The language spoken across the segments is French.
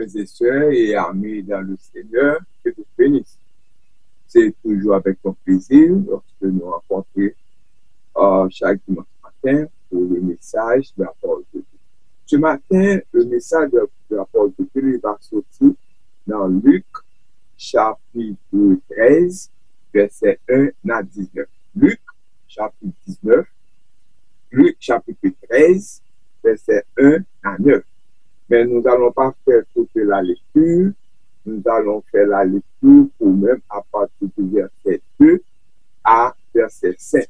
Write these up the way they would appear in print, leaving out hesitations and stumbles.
frères et sœurs et amis dans le Seigneur, que Dieu bénisse. C'est toujours avec un plaisir lorsque nous rencontrons chaque dimanche matin pour le message de la parole de Dieu. Ce matin, le message de la parole de Dieu va sortir dans Luc chapitre 13, verset 1 à 19. Luc chapitre 19, Luc chapitre 13, verset 1 à 9. Mais nous n'allons pas faire toute la lecture, nous allons faire la lecture pour même à partir du verset 2 à verset 5.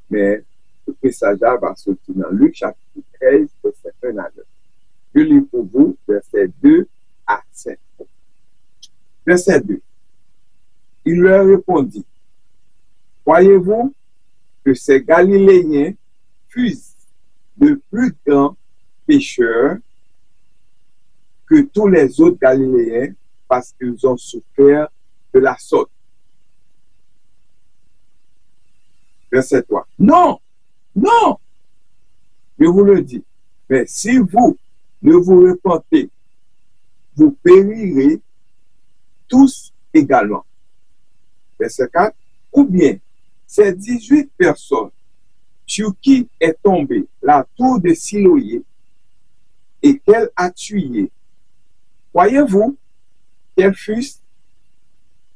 Mais le message va sortir dans Luc chapitre 13, verset 1 à 9. Je lis pour vous verset 2 à 5. Verset 2. Il leur répondit, croyez-vous que ces Galiléens fussent de plus grands pécheurs que tous les autres Galiléens parce qu'ils ont souffert de la sorte? Verset 3. Non, non, je vous le dis, mais si vous ne vous repentez, vous périrez tous également. Verset 4. Ou bien, ces 18 personnes sur qui est tombée la tour de Siloé et qu'elle a tué, croyez-vous qu'elles fussent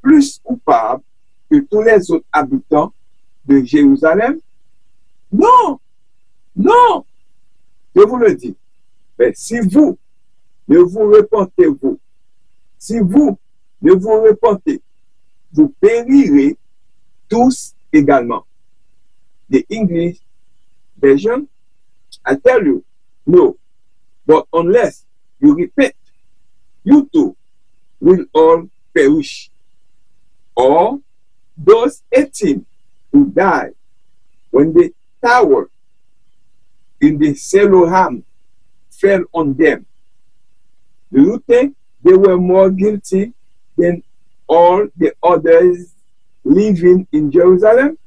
plus coupables que tous les autres habitants de Jérusalem? Non, non, je vous le dis. Mais si vous ne vous repentez, si vous ne vous repentez, vous périrez tous également. The English version, I tell you, no, but unless you repent, you too will all perish. Or those 18 who died when the tower in the Siloam fell on them, do you think they were more guilty than all the others living in Jerusalem?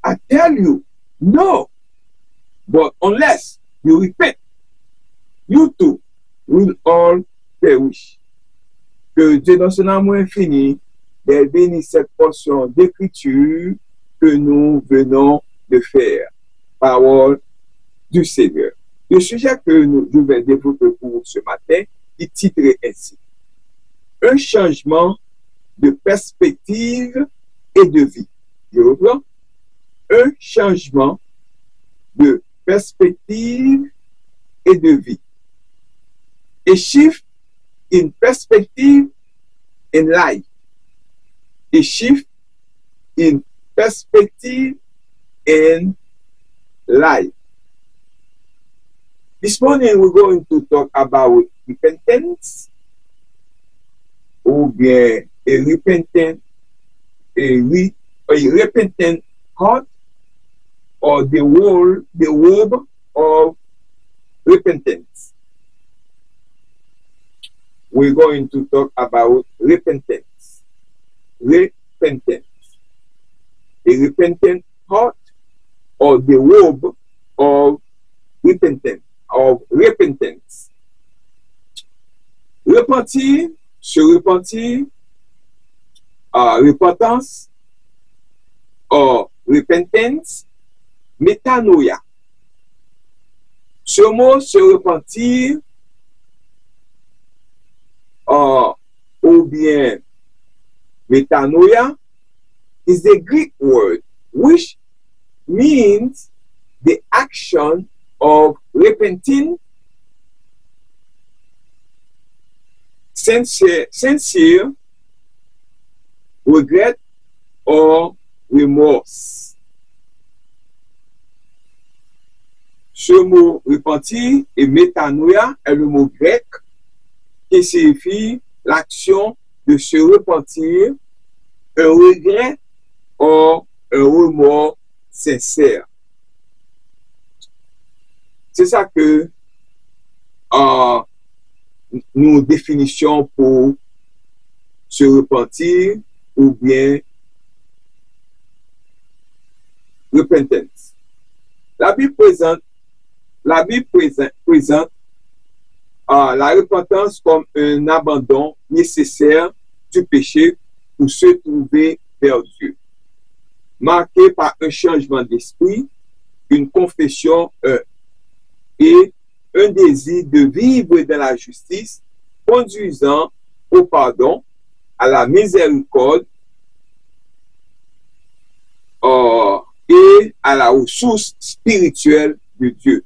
I tell you, no. But unless you repent, you too will all perish. Que Dieu dans son amour infini bénisse cette portion d'écriture que nous venons de faire. Parole du Seigneur. Le sujet que je vais développer pour ce matin est titré ainsi: un changement de perspective et de vie. Je reprends. Un changement de perspective et de vie. A shift in perspective in life. A shift in perspective in life. This morning we're going to talk about repentance, ou bien a repentant heart, or the word of repentance. We're going to talk about repentance. Repentance. A repentant heart, or the word of repentance. Repentir, se repentir, repentance, or repentance, métanoïa. Ce mot se repentir, ou bien métanoïa, is the Greek word which means the action of repenting, sincere regret or remorse. Ce mot repentir et métanoïa est le mot grec qui signifie l'action de se repentir, un regret ou un remords sincère. C'est ça que nous définissons pour se repentir ou bien repentance. La Bible présente la repentance comme un abandon nécessaire du péché pour se trouver vers Dieu, marqué par un changement d'esprit, une confession et un désir de vivre dans la justice, conduisant au pardon, à la miséricorde et à la ressource spirituelle de Dieu.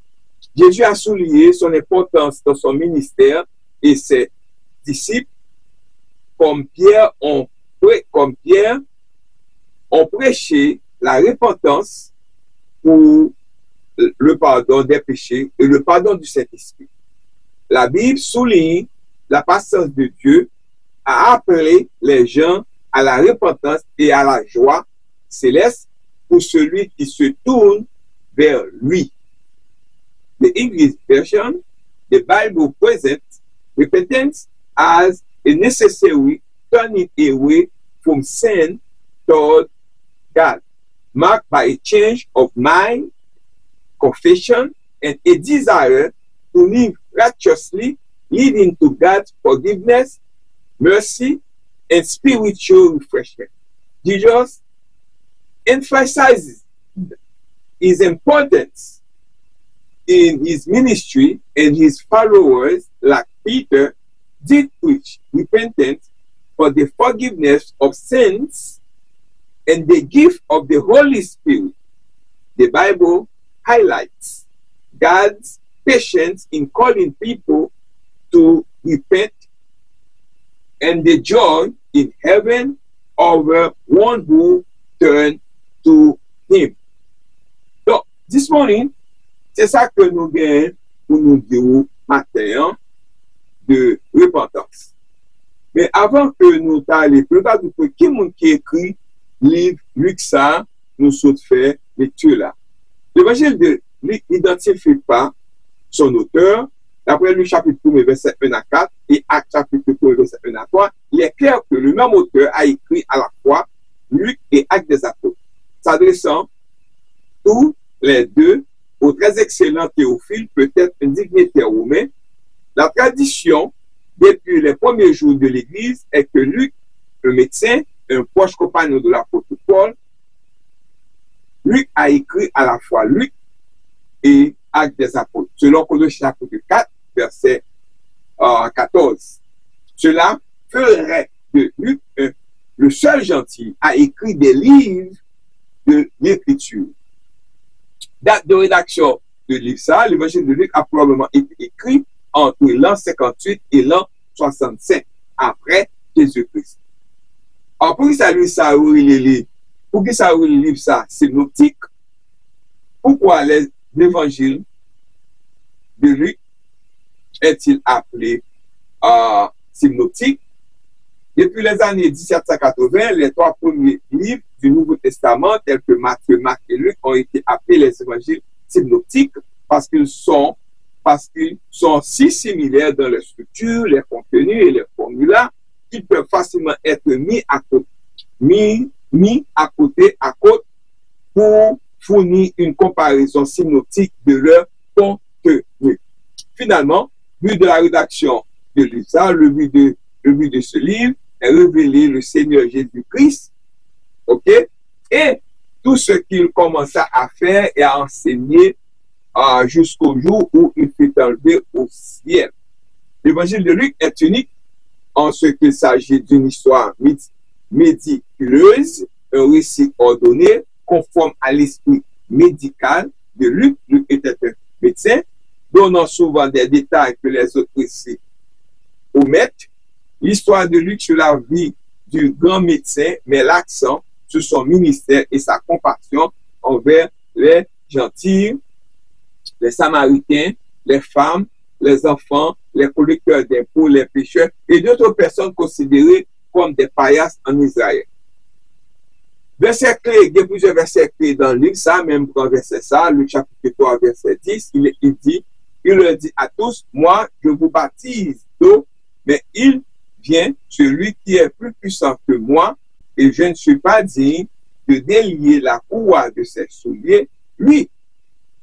Jésus a souligné son importance dans son ministère et ses disciples, comme Pierre, ont prêché la repentance pour le pardon des péchés et le pardon du Saint-Esprit. La Bible souligne la patience de Dieu à appeler les gens à la repentance et à la joie céleste pour celui qui se tourne vers lui. The English version, the Bible presents repentance as a necessary turning away from sin toward God, marked by a change of mind, confession, and a desire to live righteously, leading to God's forgiveness, mercy, and spiritual refreshment. Jesus emphasizes his importance in his ministry, and his followers, like Peter, did preach repentance for the forgiveness of sins and the gift of the Holy Spirit. The Bible highlights God's patience in calling people to repent and the joy in heaven over one who turn to him. So, this morning, c'est ça que nous gagnons pour nous dire matin de repentance. Mais avant que nous t'allions plus bas, qui est-ce qui écrit livre Luc ça, nous sommes fait lecture là. L'évangile de Luc n'identifie pas son auteur. D'après Luc chapitre 1, verset 1 à 4 et Actes chapitre 1, verset 1 à 3, il est clair que le même auteur a écrit à la fois Luc et Actes des Apôtres, s'adressant tous les deux au très excellent Théophile, peut-être un dignitaire romain. La tradition, depuis les premiers jours de l'Église, est que Luc, le médecin, un proche compagnon de l'apôtre Paul, Luc a écrit à la fois Luc et Actes des Apôtres, selon Colossiens chapitre 4, verset 14. Cela ferait de Luc le seul gentil à écrire des livres de l'Écriture. Date de rédaction de livre ça, l'évangile de Luc a probablement été écrit entre l'an 58 et l'an 65 après Jésus-Christ. Alors, pour qui ça lui ça pour qui ça le livre ça synoptique? Pourquoi l'évangile de Luc est-il appelé synoptique? Depuis les années 1780, les trois premiers livres du Nouveau Testament, tels que Matthieu, Marc et Luc, ont été appelés les évangiles synoptiques parce qu'ils sont si similaires dans leur structure, les contenus et les formulas qu'ils peuvent facilement être mis à côte pour fournir une comparaison synoptique de leur contenu. Finalement, but de la rédaction de l'ISA, le but de ce livre est révéler le Seigneur Jésus-Christ, ok, et tout ce qu'il commença à faire et à enseigner jusqu'au jour où il fut enlevé au ciel. L'évangile de Luc est unique en ce qu'il s'agit d'une histoire médiculeuse, un récit ordonné, conforme à l'esprit médical de Luc. Luc était un médecin, donnant souvent des détails que les autres récits omettent. L'histoire de Luc sur la vie du grand médecin met l'accent sur son ministère et sa compassion envers les gentils, les Samaritains, les femmes, les enfants, les collecteurs d'impôts, les pécheurs et d'autres personnes considérées comme des paillasses en Israël. Verset clé, il y a plusieurs versets clés dans Luc, ça, même grand verset ça, Luc chapitre 3, verset 10, il leur dit à tous, moi, je vous baptise d'eau, mais il vient celui qui est plus puissant que moi, et je ne suis pas digne de délier la courroie de ses souliers. Lui,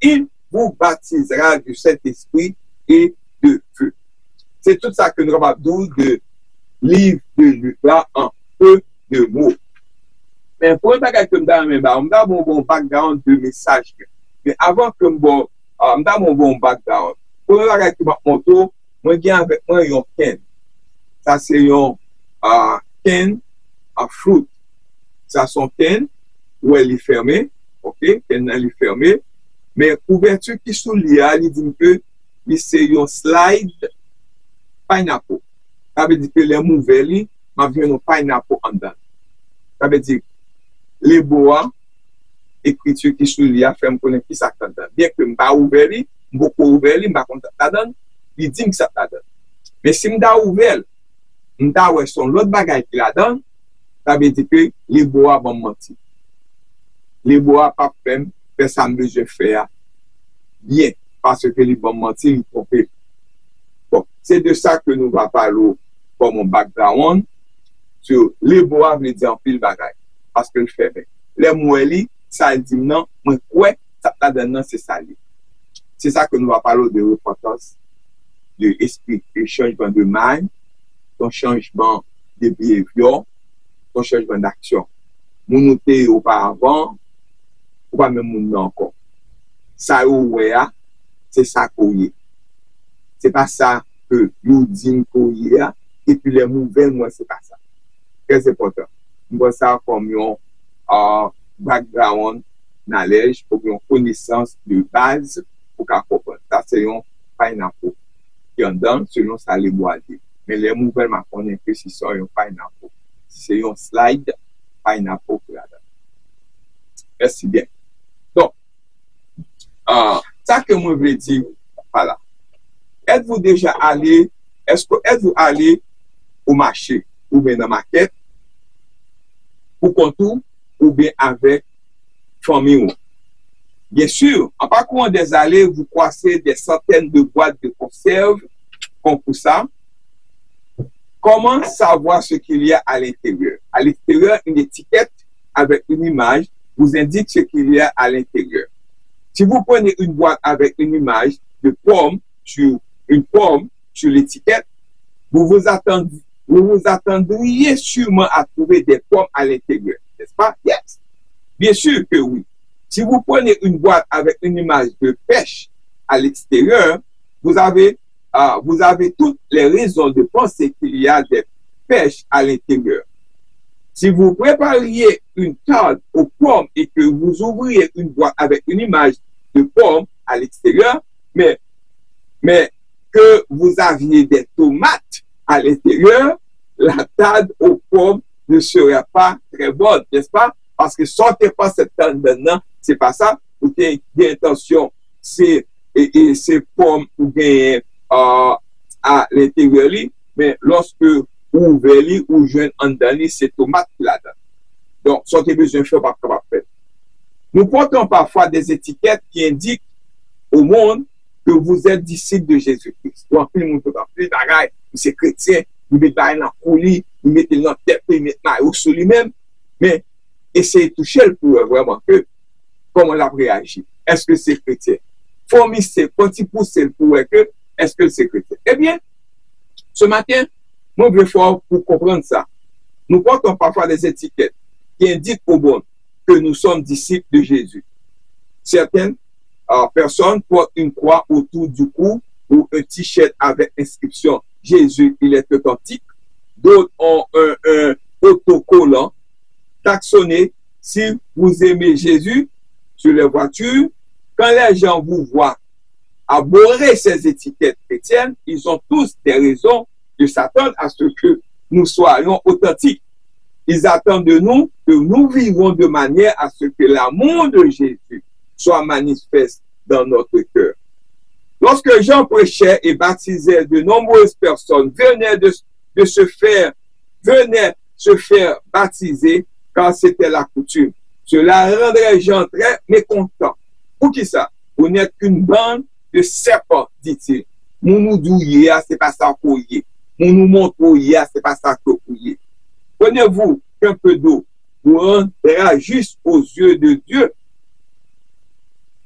il vous baptisera du Saint-Esprit et de feu. C'est tout ça que nous avons de livre de Luc là en peu de mots. Mais pour un bagage que je un bon background de message. Mais avant que je un bon background, pour un bagage que je montre, moi j'ai avec moi un ken. Ça c'est un ken à fruit. Ça son ken où elle est fermée, ok, ken elle est fermée. Mais couverture qui sous l'IA, il dit que c'est un slide pineapple. Ça veut dire que les nouvelles, m'a vu un pineapple en dedans. Ça veut dire les bois, écriture qui sous l'IA, fait me connaître qui ça dedans. Bien que je pas ouvert, beaucoup ouvert, je pas content dedans, il dit que ça dedans. Mais si je ouvert, je ouais son l'autre bagage qui là dedans, ça veut dire que les bois vont mentir. Les bois pas fait ça me besoin faire bien parce que les vont mentir, ils trompent. Bon, c'est de ça que nous va parler pour mon background sur les bois veut dire en pile bagaille parce que le fait bien. Les moelle ça dit non, moi quoi ça là dedans c'est ça. C'est ça que nous va parler de repentance, de esprit, de changement de mind, ton changement de behavior, ton changement d'action. Nous noter auparavant, ou pas même nous encore. Ça ouais, c'est ça qu'on est. C'est pas ça que nous disons qu'on est, et puis les nouvelles, moi, c'est pas ça. Très important. Moi, ça comme un background, knowledge, pour une connaissance de base, pour qu'on comprenne. Ça, c'est un pineapple qui en donne selon ça les boisiers. Mais les nouvelles, ma connaît que c'est un pineapple. C'est un slide pineapple que là-dedans. Merci bien. Donc, ça que moi je veux dire, voilà. Êtes-vous déjà allé, êtes-vous allé au marché ou bien dans la market, ou contour, ou bien avec famille? Bien sûr, en parcourant des allées, vous croisez des centaines de boîtes de conserve, comme pour ça. Comment savoir ce qu'il y a à l'intérieur? À l'extérieur, une étiquette avec une image vous indique ce qu'il y a à l'intérieur. Si vous prenez une boîte avec une image de pomme sur l'étiquette, vous vous attendriez sûrement à trouver des pommes à l'intérieur, n'est-ce pas? Yes. Bien sûr que oui. Si vous prenez une boîte avec une image de pêche à l'extérieur, vous avez toutes les raisons de penser qu'il y a des pêches à l'intérieur. Si vous prépariez une tarte aux pommes et que vous ouvriez une boîte avec une image de pommes à l'extérieur, mais que vous aviez des tomates à l'intérieur, la tarte aux pommes ne serait pas très bonne, n'est-ce pas? Parce que sortez pas cette tarte maintenant, c'est pas ça. Vous avez l'intention, c'est pommes ou bien à l'intérieur, mais lorsque vous ouvrez ou jeune en dernier, c'est tomate là-dedans. Donc, sortez besoin de faire pas capable de faire. Nous portons parfois des étiquettes qui indiquent au monde que vous êtes disciples de Jésus-Christ. Vous c'est chrétien, vous mettez dans la coulis, vous mettez dans la tête, vous mettez dans sur lui-même, mais essayez de toucher le pour vraiment que comment il a réagi. Est-ce que c'est chrétien? Formissez, quand il pousse le pour que est-ce que c'est chrétien? Eh bien, ce matin, moi, je veux fort pour comprendre ça. Nous portons parfois des étiquettes qui indiquent au monde que nous sommes disciples de Jésus. Certaines personnes portent une croix autour du cou ou un t-shirt avec inscription Jésus, il est authentique. D'autres ont un autocollant taxonné si vous aimez Jésus sur les voitures. Quand les gens vous voient abhorrer ces étiquettes chrétiennes, ils ont tous des raisons de s'attendre à ce que nous soyons authentiques. Ils attendent de nous que nous vivons de manière à ce que l'amour de Jésus soit manifeste dans notre cœur. Lorsque Jean prêchait et baptisait, de nombreuses personnes venaient se faire baptiser car c'était la coutume. Cela rendrait Jean très mécontent. Pour qui ça? Vous n'êtes qu'une bande de serpents, dit-il. Nous douillez, c'est pas ça qu'on y est. Nous montrons, c'est pas ça qu'on y est. Prenez-vous qu'un peu d'eau vous rendra juste aux yeux de Dieu.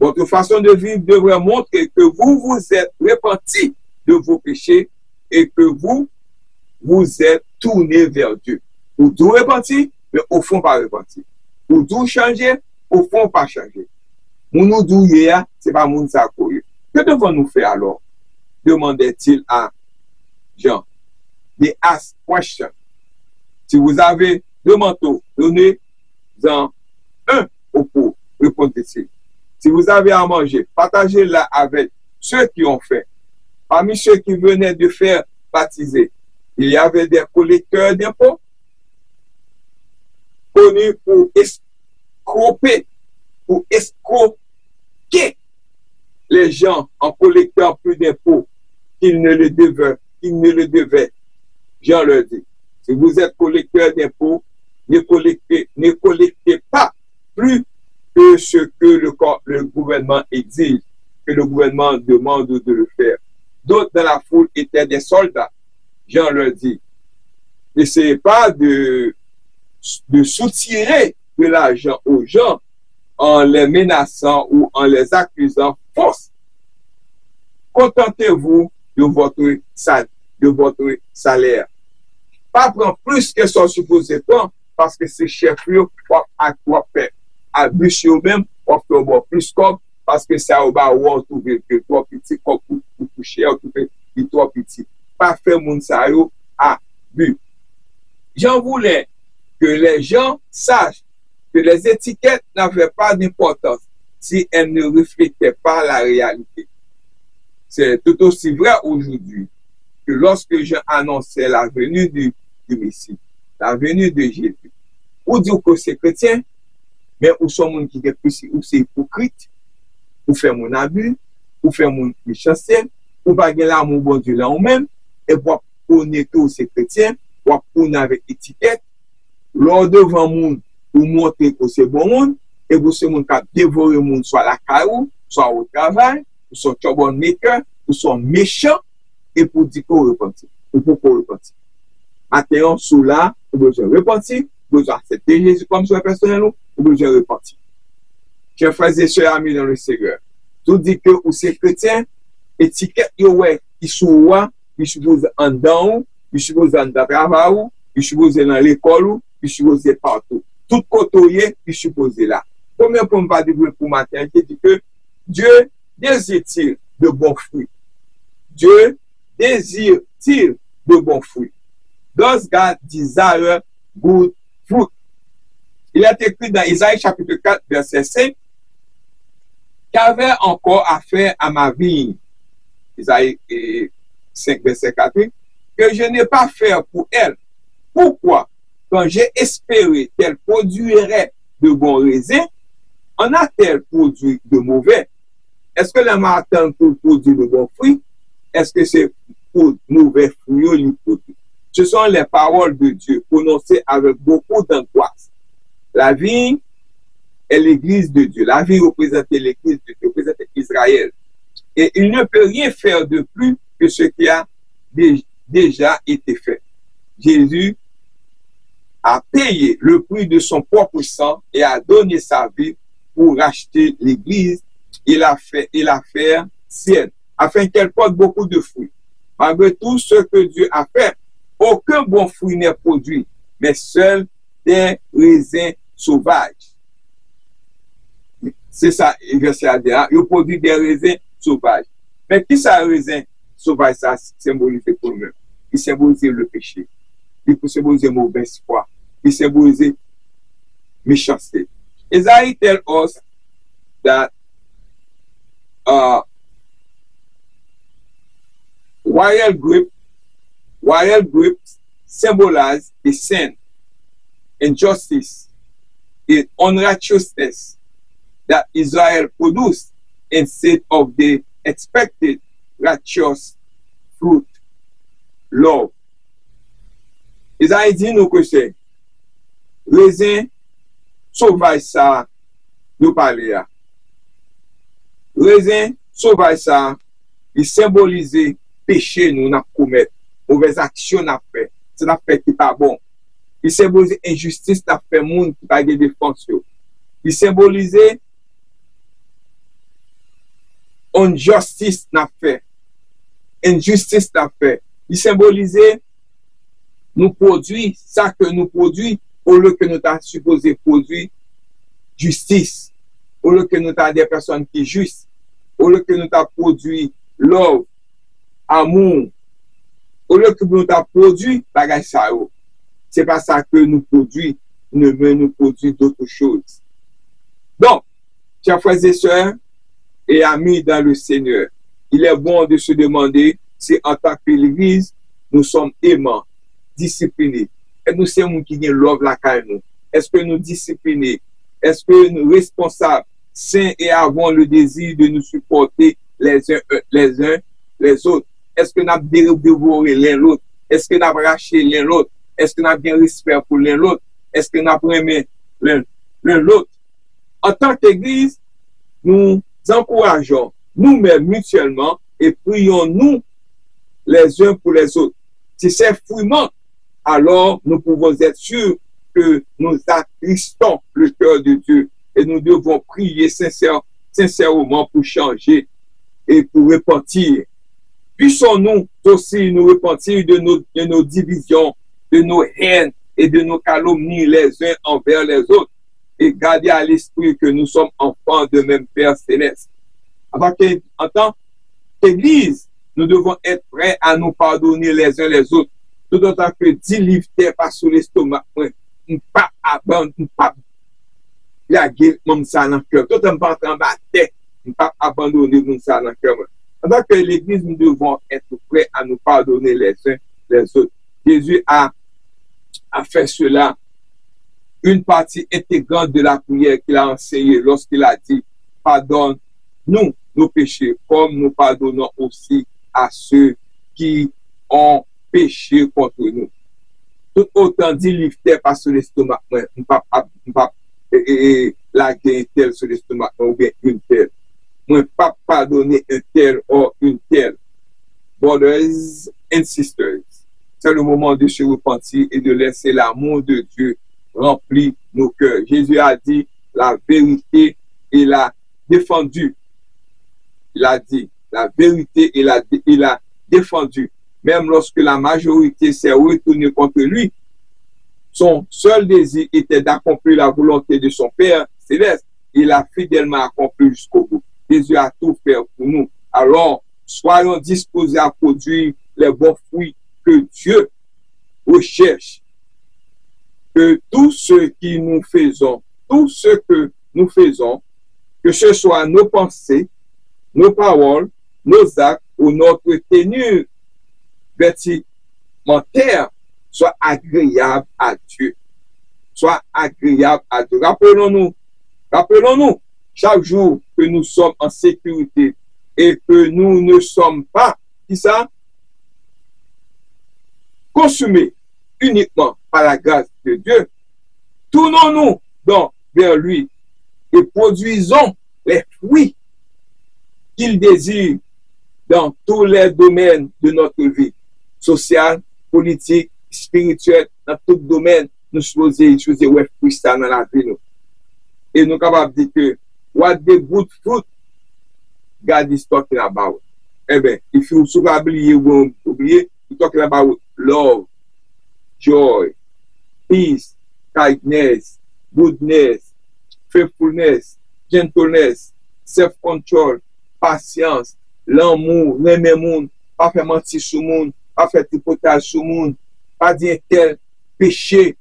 Votre façon de vivre devrait montrer que vous vous êtes repentis de vos péchés et que vous êtes tourné vers Dieu. Ou tout repentir, mais au fond pas repentir. Ou tout changer, au fond pas changer. Nous douiller, c'est pas moun sa courir. Que devons-nous faire alors? Demandait-il à Jean. They ask question. Si vous avez deux manteaux, donnez-en un au pauvre, répondez-il. Si vous avez à manger, partagez-la avec ceux qui ont fait. Parmi ceux qui venaient de faire baptiser, il y avait des collecteurs d'impôts connus pour escroquer les gens en collectant plus d'impôts qu'ils ne le devaient. Jean leur dit, si vous êtes collecteur d'impôts, ne collectez pas plus que ce que le gouvernement exige, que le gouvernement demande de le faire. D'autres dans la foule étaient des soldats. Jean leur dit, n'essayez pas de soutirer de l'argent aux gens en les menaçant ou en les accusant force. Contentez-vous de votre salaire. Pas prendre plus que son supposé prendre parce que ces chefs-là à quoi faire. À bûcher eux-mêmes, on fait plus comme parce que ça va trouver que toi petit comme pour coucher, ou toi petit. Pas faire mon sayo à but. J'en voulais que les gens sachent que les étiquettes n'avaient pas d'importance si elles ne reflétaient pas la réalité. C'est tout aussi vrai aujourd'hui que lorsque j'ai annoncé la venue du Messie, la venue de Jésus, ou dire que c'est chrétien, mais où sont les gens qui est plus ou c'est hypocrite, ou faire mon abus, ou faire mon méchanceté, ou pas gagner l'amour bon Dieu là ou même, et pour connaître que c'est chrétien, pour connaître avec étiquette, lors devant monde, pour montrer que c'est bon monde, et vous c'est monde qui a dévoré monde soit la caillou, soit au travail, ou soit bon maker, ou soit méchant, et pour dire qu'on repentit, ou pour qu'on repentit. Maintenant, sous là, vous besoin de repentir, vous besoin d'accepter Jésus comme son personnel, vous besoin de repentir. Chers frères et sœurs amis dans le Seigneur, tout dit que vous c'est chrétien, étiquette, ouais, qui sont là, qui suppose en dedans, qui suppose en travail, qui suppose dans l'école, qui suppose partout. Tout côté, qui suppose là. Combien pour me pas dire pour matin, qui dit que Dieu désire-t-il de bons fruits? Dieu désire-t-il de bons fruits? Does God desire good fruit? Il est écrit dans Isaïe chapitre 4, verset 5, qu'avait encore affaire à ma vie. Isaïe 5, verset 4, que je n'ai pas fait pour elle. Pourquoi? Quand j'ai espéré qu'elle produirait de bons raisins, en a-t-elle produit de mauvais? Est-ce que la matin pour produire de bons fruits? Est-ce que c'est pour mauvais fruits? Ce sont les paroles de Dieu prononcées avec beaucoup d'angoisse. La vie est l'église de Dieu. La vie représente l'église de Dieu, représente Israël. Et il ne peut rien faire de plus que ce qui a déjà été fait. Jésus a payé le prix de son propre sang et a donné sa vie pour racheter l'église et la faire sienne, afin qu'elle porte beaucoup de fruits. Malgré tout ce que Dieu a fait, aucun bon fruit n'est produit, mais seuls des raisins sauvages. C'est ça, verset à dire, il produit des raisins sauvages. Mais qui ça, raisin sauvage, ça symbolise pour nous-mêmes? Il symbolise le péché. Il peut symboliser mauvaise foi. Il symbolise méchanceté. Isaiah tells us that wild grapes symbolize the sin, injustice, and unrighteousness that Israel produced instead of the expected righteous fruit, love. Isaiah dit nous que c'est raisin sauvage ça nous parler là. Raisin sauvage ça, il symbolise péché nous n'a commettre, mauvaise action n'a fait, c'est n'a fait qui pas bon. Il symbolise injustice n'a fait monde qui pas de défense. Il symbolise injustice n'a fait. Injustice n'a fait. Il symbolisait nous produit, ça que nous produit, au lieu que nous t'as supposé produire justice, au lieu que nous t'as des personnes qui justes, au lieu que nous t'as produit love, amour, au lieu que nous t'as produit bagage ça. C'est pas ça que nous produit, nous produit d'autres choses. Donc, chers frères et sœurs et amis dans le Seigneur, il est bon de se demander si en tant que l'Église, nous sommes aimants, disciplinés. Est-ce que nous sommes qui gagnent love la caille nous? Est-ce que nous disciplinés? Est-ce que nous responsables, saints et avons le désir de nous supporter les uns les autres? Est-ce que nous avons dévoré l'un l'autre? Est-ce que nous avons racheté l'un l'autre? Est-ce que nous avons bien respect pour l'un l'autre? Est-ce que nous avons aimé l'un l'autre? En tant qu'Église, nous encourageons nous-mêmes mutuellement et prions-nous les uns pour les autres. Si c'est fouillement, alors nous pouvons être sûrs que nous attristons le cœur de Dieu et nous devons prier sincèrement pour changer et pour repentir. Puissons-nous aussi nous repentir de nos divisions, de nos haines et de nos calomnies les uns envers les autres et garder à l'esprit que nous sommes enfants de même Père céleste. En tant qu'Église, nous devons être prêts à nous pardonner les uns les autres, tout autant que 10 livres pas sous l'estomac, pas blaguer mon ça dans le cœur, tout en pas en bas tête, pas abandonner mon ça dans le cœur. En tant que l'Église, nous devons être prêts à nous pardonner les uns les autres. Jésus a fait cela, une partie intégrante de la prière qu'il a enseignée lorsqu'il a dit, pardonne-nous nos péchés, comme nous pardonnons aussi à ceux qui ont péché contre nous. Tout autant dit lifter pas sur l'estomac, pas la gain tel sur l'estomac, ou bien une telle. Moi, pas pardonner un tel ou une telle. Brothers and sisters, c'est le moment de se repentir et de laisser l'amour de Dieu remplir nos cœurs. Jésus a dit la vérité et l'a défendu. Il a dit la vérité et il a défendu. Même lorsque la majorité s'est retournée contre lui, son seul désir était d'accomplir la volonté de son Père céleste. Il a fidèlement accompli jusqu'au bout. Jésus a tout fait pour nous. Alors, soyons disposés à produire les bons fruits que Dieu recherche. Que tout ce que nous faisons, que ce soit nos pensées, nos paroles, nos actes ou notre tenue vestimentaire, soit agréable à Dieu. Soit agréable à Dieu. Rappelons-nous, chaque jour que nous sommes en sécurité et que nous ne sommes pas, consumés uniquement par la grâce de Dieu. Tournons-nous donc vers lui et produisons les fruits qu'il désire dans tous les domaines de notre vie, sociale, politique, spirituelle, dans tout domaine, nous choisissons ouais, fruits ça dans la vie. Et nous sommes capables de dire que what the good fruit God is talking about. Eh bien, if you oublier, he's talking about love, joy, peace, kindness, goodness, faithfulness, gentleness, self-control, patience, l'amour, l'aimer monde, pas faire mentir sur le monde, pas faire tripotage sur le monde, pas dire tel péché,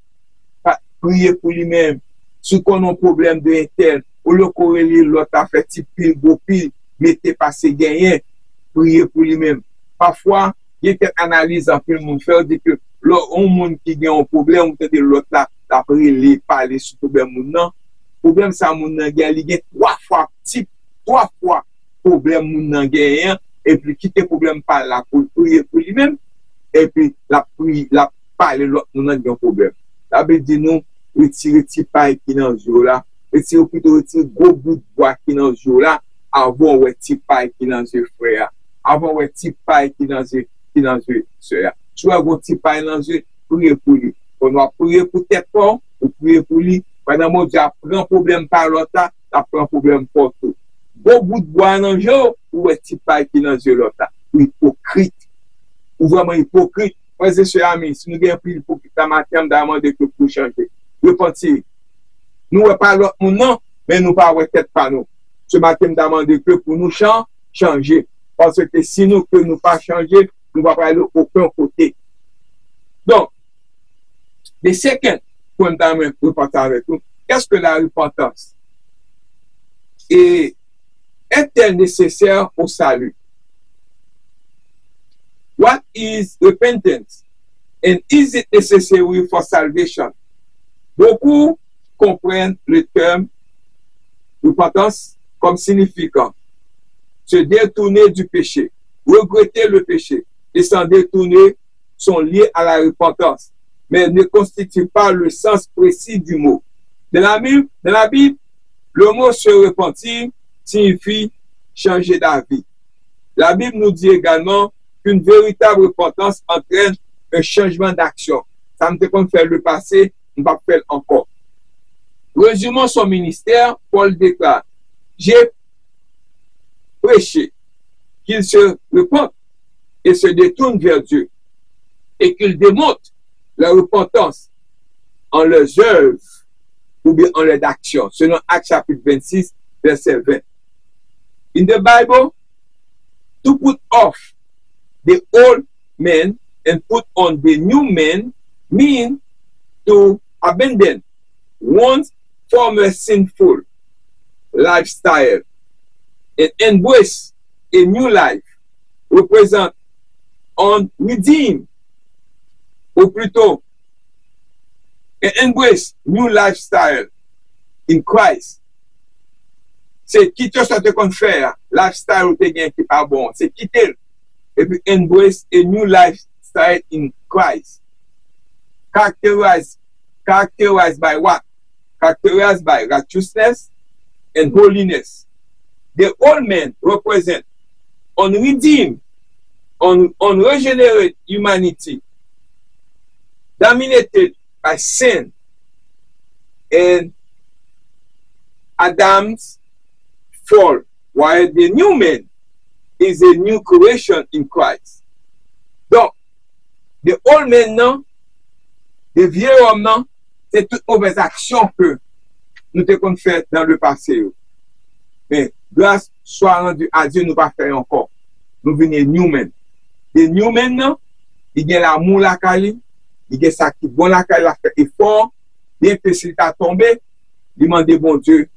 pas prier pour lui-même. Si on a un problème de tel, ou le corréler l'autre a fait petit pile, beau pile, mettez passer gagnant, prier pour lui-même. Parfois, il y a quelques analyses en film, on fait dire que l'autre monde qui a un problème, peut-être l'autre là, d'après les parler sur le problème, non. Problème, ça, mon nan gagne, il y a 3 fois problème, mon nan gagne, et puis quitter problème par là pour prier pour lui-même, et puis la parler l'autre, mon nan gagne un problème. La Bible dit nous, retirer petit paille qui dans ce jour là, retirer gros bout de bois qui dans ce jour là, avant ouais petit paille qui dans ce frère, avant ouais petit paille qui dans ce soeur. Soit gros petit paille dans ce, prier pour lui. On doit prier pour tête fort, ou prier pour lui. Pendant mon Dieu, prend problème par l'autre, ça prend problème pour tout. Gros bout de bois dans le jour, ou est petit paille qui dans ce l'autre, ou hypocrite, ou vraiment hypocrite. Frères et sœurs amis, si nous avons pris l'hypocrite à matin, demander que pour changer. Repentir. Nous ne pas l'autre non, mais nous pas tête pas nous. Ce matin, nous demandons que pour nous changer. Parce que si nous ne nous pas changer, nous ne va pas aller aucun côté. Donc, le second point de repentir avec nous, qu'est-ce que la repentance? Et est-elle nécessaire au salut? What is repentance? And is it necessary for salvation? Beaucoup comprennent le terme repentance comme signifiant se détourner du péché, regretter le péché et s'en détourner sont liés à la repentance, mais ne constituent pas le sens précis du mot. Dans la Bible, le mot se repentir signifie changer d'avis. La Bible nous dit également qu'une véritable repentance entraîne un changement d'action. Ça ne peut pas faire le passé, on va faire encore. Résumons son ministère, Paul déclare: j'ai prêché qu'il se repente et se détourne vers Dieu et qu'il démontre la repentance en leurs œuvres ou bien en leurs actions, selon Actes chapitre 26, verset 20. In the Bible, to put off the old man and put on the new man mean to abandon one's former sinful lifestyle and embrace a new life, represent on redeem, ou plutôt embrace new lifestyle in Christ. C'est quitter ce que tu faire, lifestyle ou te gain qui pas bon, c'est quitter et puis embrace a new lifestyle in Christ. Characterized by what? Characterized by righteousness and holiness. The old man represent unredeemed, unregenerate humanity, dominated by sin and Adam's fall, while the new man is a new creation in Christ. Donc, the old man, non, le vieux homme, non, c'est toute mauvaise action que nous avons fait dans le passé. Mais grâce soit rendue à Dieu, nous ne pas faire encore. Nous venons new men. Les new men, non, il y a l'amour la cali, il y a ça qui est bon la cali, il a fait effort, bien que s'il t'a tombé, il m'a dit, bon Dieu,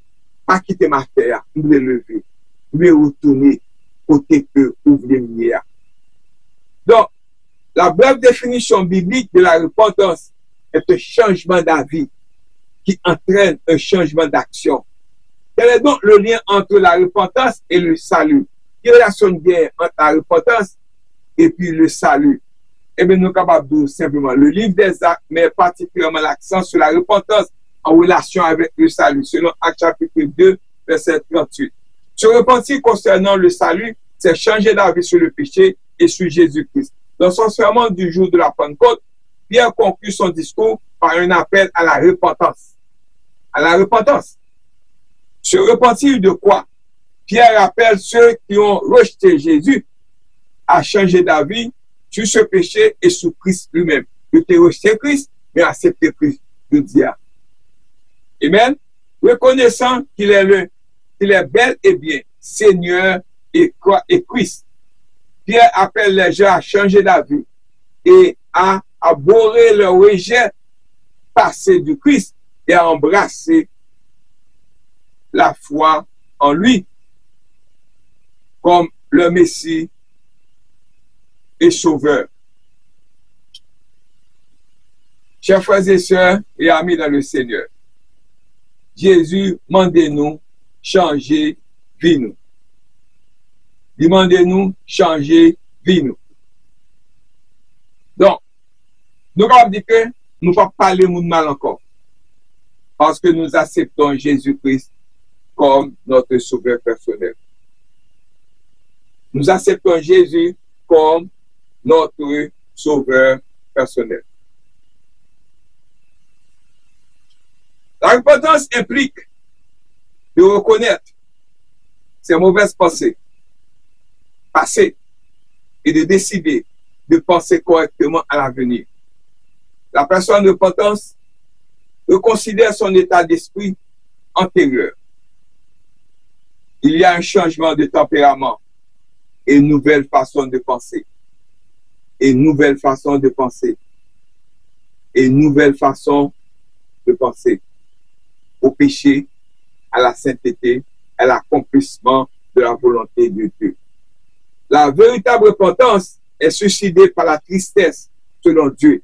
pas quitter ma terre, je vais lever, je vais retourner côté que ouvrir le. Donc, la brève définition biblique de la repentance est un changement d'avis qui entraîne un changement d'action. Quel est donc le lien entre la repentance et le salut? Quelle relation de guerre entre la repentance et puis le salut? Eh bien, nous sommes capables de dire simplement le livre des Actes met particulièrement l'accent sur la repentance en relation avec le salut, selon Actes chapitre 2, verset 38. Se repentir concernant le salut, c'est changer d'avis sur le péché et sur Jésus-Christ. Dans son sermon du jour de la Pentecôte, Pierre conclut son discours par un appel à la repentance. À la repentance. Se repentir de quoi? Pierre appelle ceux qui ont rejeté Jésus à changer d'avis sur ce péché et sur Christ lui-même. Ils ont rejeté Christ, mais accepté Christ, de Dieu. Amen. Reconnaissant qu'il est bel et bien Seigneur et Christ. Pierre appelle les gens à changer d'avis et à abhorrer le rejet passé du Christ et à embrasser la foi en lui comme le Messie et Sauveur. Chers frères et sœurs et amis dans le Seigneur, Jésus demande-nous changer vie nous. Demandez-nous changer vie nous. Donc, nous avons dit que nous ne pouvons pas parler de mal encore. Parce que nous acceptons Jésus-Christ comme notre sauveur personnel. Nous acceptons Jésus comme notre sauveur personnel. La repentance implique de reconnaître ses mauvaises pensées, passées, et de décider de penser correctement à l'avenir. La personne repentante reconsidère son état d'esprit antérieur. Il y a un changement de tempérament et une nouvelle façon de penser. Et une nouvelle façon de penser. Et une nouvelle façon de penser au péché, à la sainteté, à l'accomplissement de la volonté de Dieu. La véritable repentance est suscitée par la tristesse selon Dieu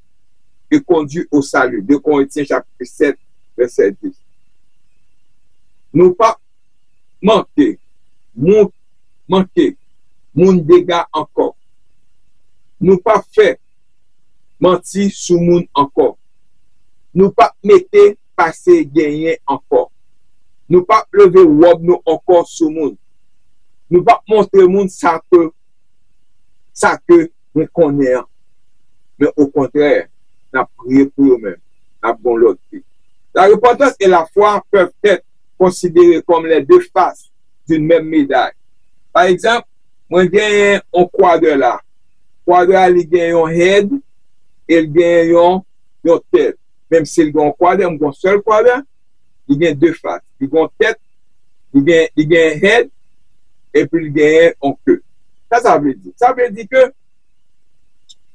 et conduit au salut. 2 Corinthiens chapitre 7, verset 10. Nous pas manquer, mon dégât encore. Nous pas fait mentir sous moun encore. Nous pas mettez passer gagner encore. Nous pas lever robe nous encore sous moun. Nous pas montrer moun ça que nous connaissons. Mais au contraire, nous prions pour eux-mêmes. Nous bon l'autre. La repentance et la foi peuvent être considérées comme les deux faces d'une même médaille. Par exemple, moi j'ai un quadre là. Quadre il gagne un head et il gagne un tête. Même s'il gagne un quadre, un seul quadre, il gagne deux faces. Il gagne tête, il gagne un head et puis il gagne un queue. Ça veut dire. Ça veut dire que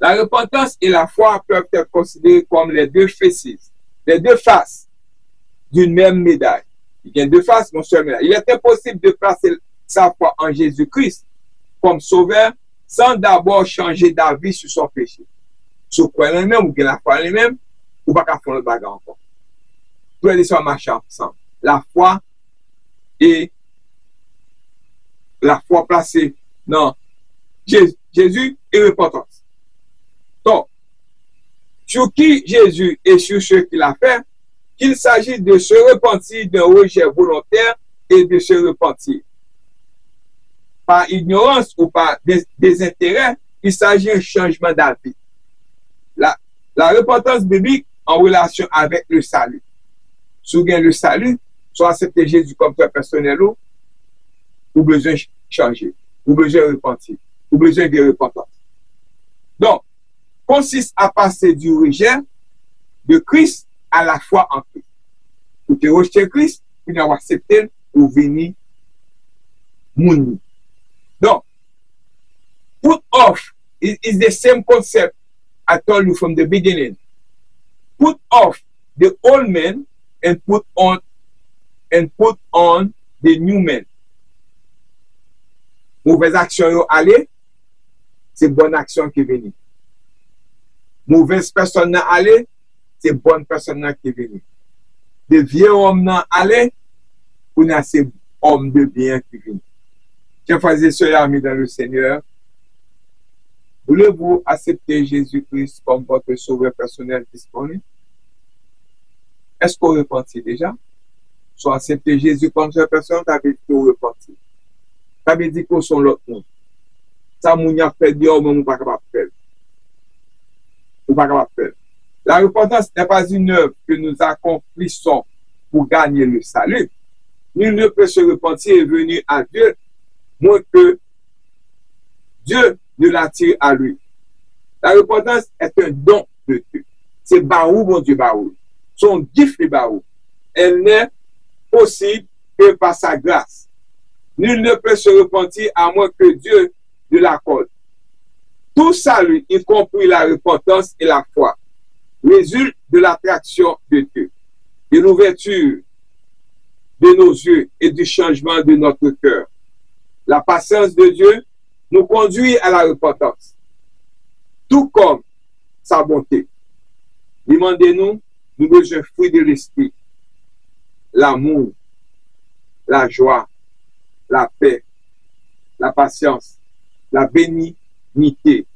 la repentance et la foi peuvent être considérées comme les deux faces d'une même médaille. Il y a deux faces, mon seul médaille. Il est impossible de placer sa foi en Jésus-Christ comme sauveur sans d'abord changer d'avis sur son péché. Sur quoi lui-même ou bien la foi lui-même, ou pas qu'à faire le bagarre encore. Tous les deux marchent ensemble. La foi placée dans Jésus et repentance. Donc, sur qui Jésus et sur ce qu'il a fait, qu'il s'agit de se repentir d'un rejet volontaire et de se repentir. Par ignorance ou par désintérêt, il s'agit d'un changement d'avis. La repentance biblique en relation avec le salut. Si vous avez le salut, soit accepter Jésus comme toi personnel ou besoin de changer, ou besoin de repentir, ou besoin de repentance. Donc, consiste à passer du rejet de Christ à la foi en Christ. Ou te rejeter Christ, ou n'avoir accepté ou venir mouni. Donc, put off is the same concept I told you from the beginning. Put off the old man and put on the new man. Mauvaise action yo aller, c'est bonne action qui vient. Mauvaise personne nan aller, c'est bonne personne qui vient. De vieux homme nan aller, on a ces hommes de bien qui viennent. Chers frères et sœurs amis dans le Seigneur, voulez-vous accepter Jésus-Christ comme votre sauveur personnel disponible? Est-ce qu'on repentit déjà? Soit accepter Jésus comme sauveur personnel, ça veut dire qu'on repentit. Ça veut dire qu'on sont l'autre monde. Ça moun a fait Dieu, mais on pas capable de faire. On pas capable de faire. La repentance n'est pas une œuvre que nous accomplissons pour gagner le salut. Nul ne peut se repentir et venir à Dieu, moins que Dieu ne l'attire à lui. La repentance est un don de Dieu. C'est Barou, mon Dieu, Barou. Son gift de Barou. Elle n'est possible que par sa grâce. Nul ne peut se repentir à moins que Dieu ne l'accorde. Tout salut, y compris la repentance et la foi, résulte de l'attraction de Dieu, de l'ouverture de nos yeux et du changement de notre cœur. La patience de Dieu nous conduit à la repentance, tout comme sa bonté. Demandez-nous, nous besoin fruit de l'esprit, l'amour, la joie, la paix, la patience, la bénignité,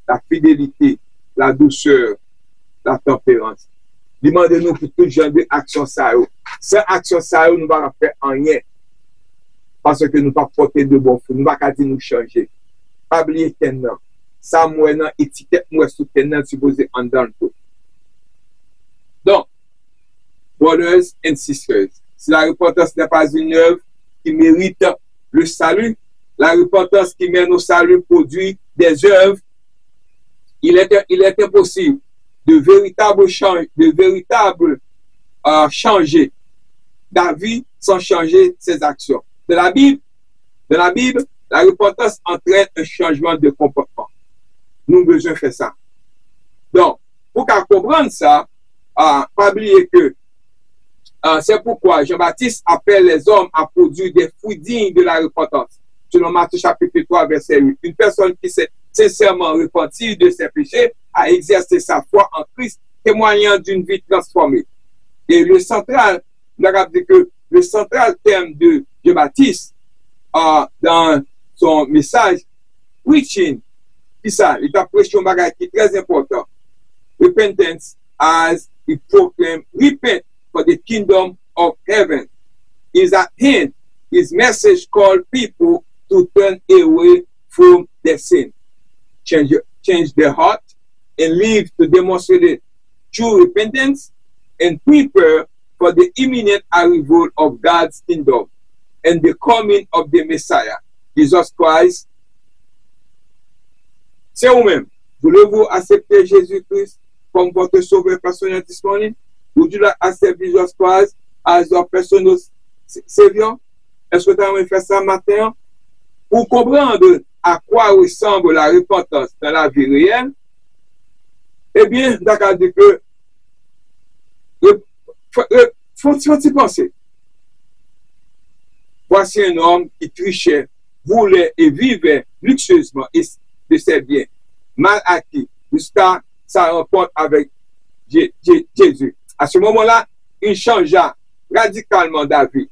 la fidélité, la douceur, la tempérance. Demandez-nous pour tout genre d'action ça. Sans action ça, nous ne pouvons pas faire rien. Parce que nous ne pouvons pas porter de bons fruits. Nous ne pouvons pas dire nous changer. Pas oublier tenant. Ça, moi, non, étiquette, moi, sous tenant, supposé en dans le tout. Donc, brothers and sisters, si la repentance n'est pas une œuvre qui mérite le salut, la repentance qui mène au salut produit des œuvres il est impossible de véritable changer d'avis sans changer ses actions. Dans la Bible, la repentance entraîne un changement de comportement. Nous avons besoin de faire ça. Donc, pour comprendre ça, pas oublier que c'est pourquoi Jean-Baptiste appelle les hommes à produire des fruits dignes de la repentance. Selon Matthieu chapitre 3, verset 8. Une personne qui s'est sincèrement repentie de ses péchés a exercé sa foi en Christ, témoignant d'une vie transformée. Et le central thème de Jean-Baptiste dans son message, preaching, c'est ça, il a prêché un bagage qui est très important. Repentance, as he proclaimed, repent for the kingdom of heaven is at hand. His message called people to turn away from their sin, change their heart, and live to demonstrate true repentance and prepare for the imminent arrival of God's kingdom and the coming of the Messiah, Jesus Christ. C'est vous-même. Voulez-vous accepter Jésus-Christ comme votre sauveur personnel disponible? Would you like accept Jesus Christ as your personal Savior? Est-ce que tu as fait ça matin? Pour comprendre à quoi ressemble la repentance dans la vie réelle, eh bien, d'accord, dit que faut-il penser? Voici un homme qui trichait, voulait et vivait luxueusement de ses biens, mal acquis, jusqu'à sa rencontre avec Jésus. À ce moment-là, il changea radicalement d'avis.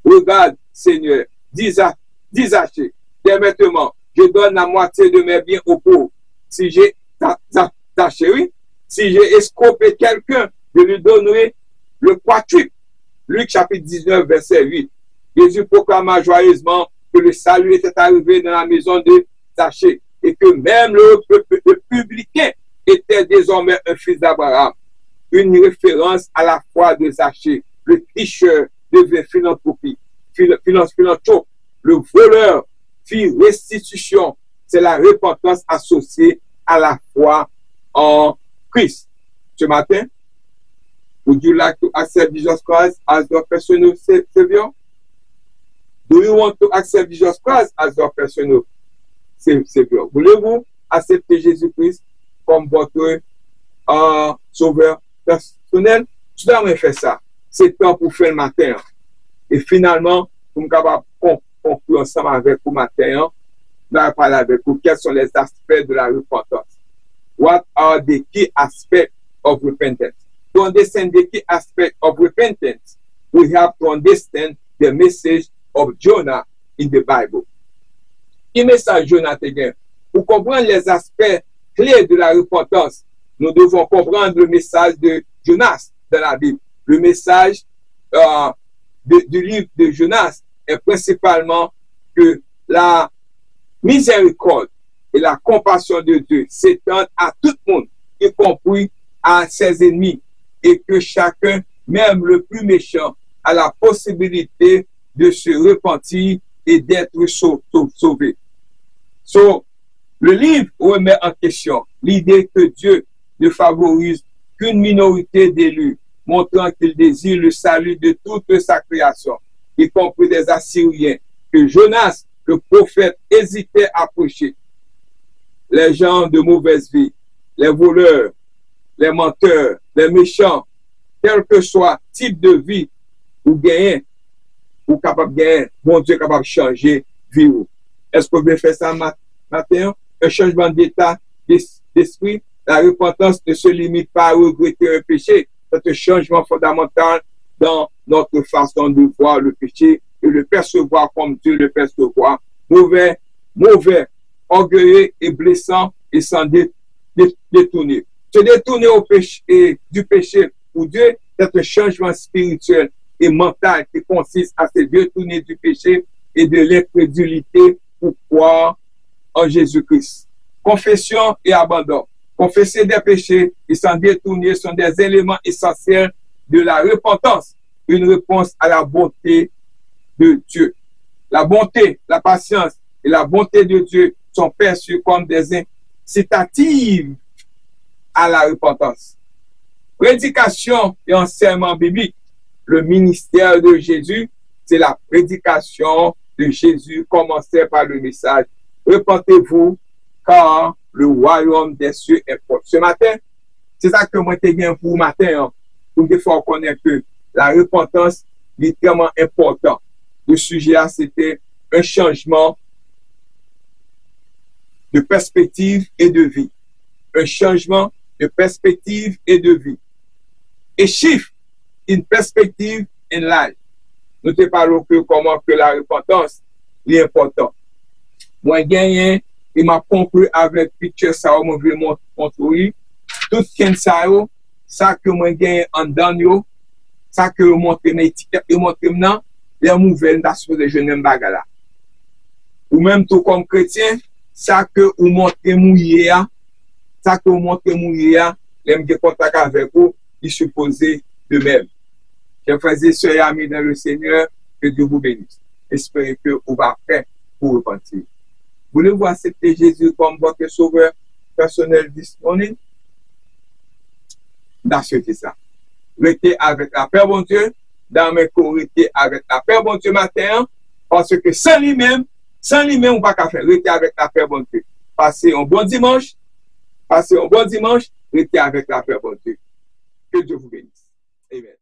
Regarde, Seigneur, dis Zachée, dès maintenant, je donne la moitié de mes biens aux pauvres. Si j'ai escroqué quelqu'un, je lui donnerai le quadruple. Luc chapitre 19, verset 8. Jésus proclama joyeusement que le salut était arrivé dans la maison de Zachée et que même le publicain était désormais un fils d'Abraham. Une référence à la foi de Zachée. Le tricheur devient philanthrope. Le voleur fit restitution. C'est la repentance associée à la foi en Christ. Ce matin, would you like to accept Jesus Christ as your personal Savior? Do you want to accept Jesus Christ as your personal Savior? Voulez-vous accepter Jésus-Christ comme votre sauveur personnel? Tu dois faire ça. C'est temps pour faire le matin. Et finalement, pour nous capables conclure ensemble avec vous matin, nous allons parler avec vous quels sont les aspects de la repentance. What are the key aspects of repentance? To understand the key aspects of repentance, we have to understand the message of Jonah in the Bible. Quel message Jonah te gagne? Pour comprendre les aspects clés de la repentance, nous devons comprendre le message de Jonas dans la Bible. Le message du livre de Jonas est principalement que la miséricorde et la compassion de Dieu s'étendent à tout le monde, y compris à ses ennemis, et que chacun, même le plus méchant, a la possibilité de se repentir et d'être sauvé. Le livre remet en question l'idée que Dieu ne favorise qu'une minorité d'élus, montrant qu'il désire le salut de toute sa création, y compris des Assyriens, que Jonas, le prophète, hésitait à prêcher. Les gens de mauvaise vie, les voleurs, les menteurs, les méchants, quel que soit type de vie ou gagner, ou capable de gagner, bon Dieu est capable de changer vie. Est-ce que vous pouvez faire ça matin? Un changement d'état d'esprit. La repentance ne se limite pas à regretter un péché. C'est un changement fondamental dans notre façon de voir le péché et le percevoir comme Dieu le percevoir. Mauvais, orgueilleux et blessant et sans détourner. Se détourner du péché pour Dieu, c'est un changement spirituel et mental qui consiste à se détourner du péché et de l'incrédulité pour croire en Jésus-Christ. Confession et abandon. Confesser des péchés et s'en détourner sont des éléments essentiels de la repentance, une réponse à la bonté de Dieu. La bonté, la patience et la bonté de Dieu sont perçues comme des incitatives à la repentance. Prédication et enseignement biblique. Le ministère de Jésus, c'est la prédication de Jésus, commencé par le message. Repentez-vous, car le royaume des cieux est proche. Ce matin, c'est ça que moi t'ai bien pour matin, hein, pour qu'il faut connaître que la repentance est vraiment important. Le sujet, c'était un changement de perspective et de vie. Un changement de perspective et de vie. Et shift in perspective in life. Nous te parlons que comment que la repentance est importante. Moi, gagné, il m'a conclu avec picture ça, moi, je vais montrer tout ça que moi, gagné en dan ça que montre mes étiquettes, et montre maintenant, les nouvelles nations de jeunes bagala. Ou même tout comme chrétien, ça que vous montrez mouillé, ça que vous montrez mouillé, les de contact avec vous, il supposé de même. Chers frères et sœurs et amis dans le Seigneur, que Dieu vous bénisse. Espérez que vous va faire pour repentir. Voulez-vous accepter Jésus comme votre sauveur personnel disponible? D'accepter ça. Restez avec la paix, bon Dieu, dans mes cours, restez avec la paix, bon Dieu, matin, parce que sans lui-même, on ne peut pas faire. Restez avec la paix, bon Dieu. Passez un bon dimanche, restez avec la paix, bon Dieu. Que Dieu vous bénisse. Amen.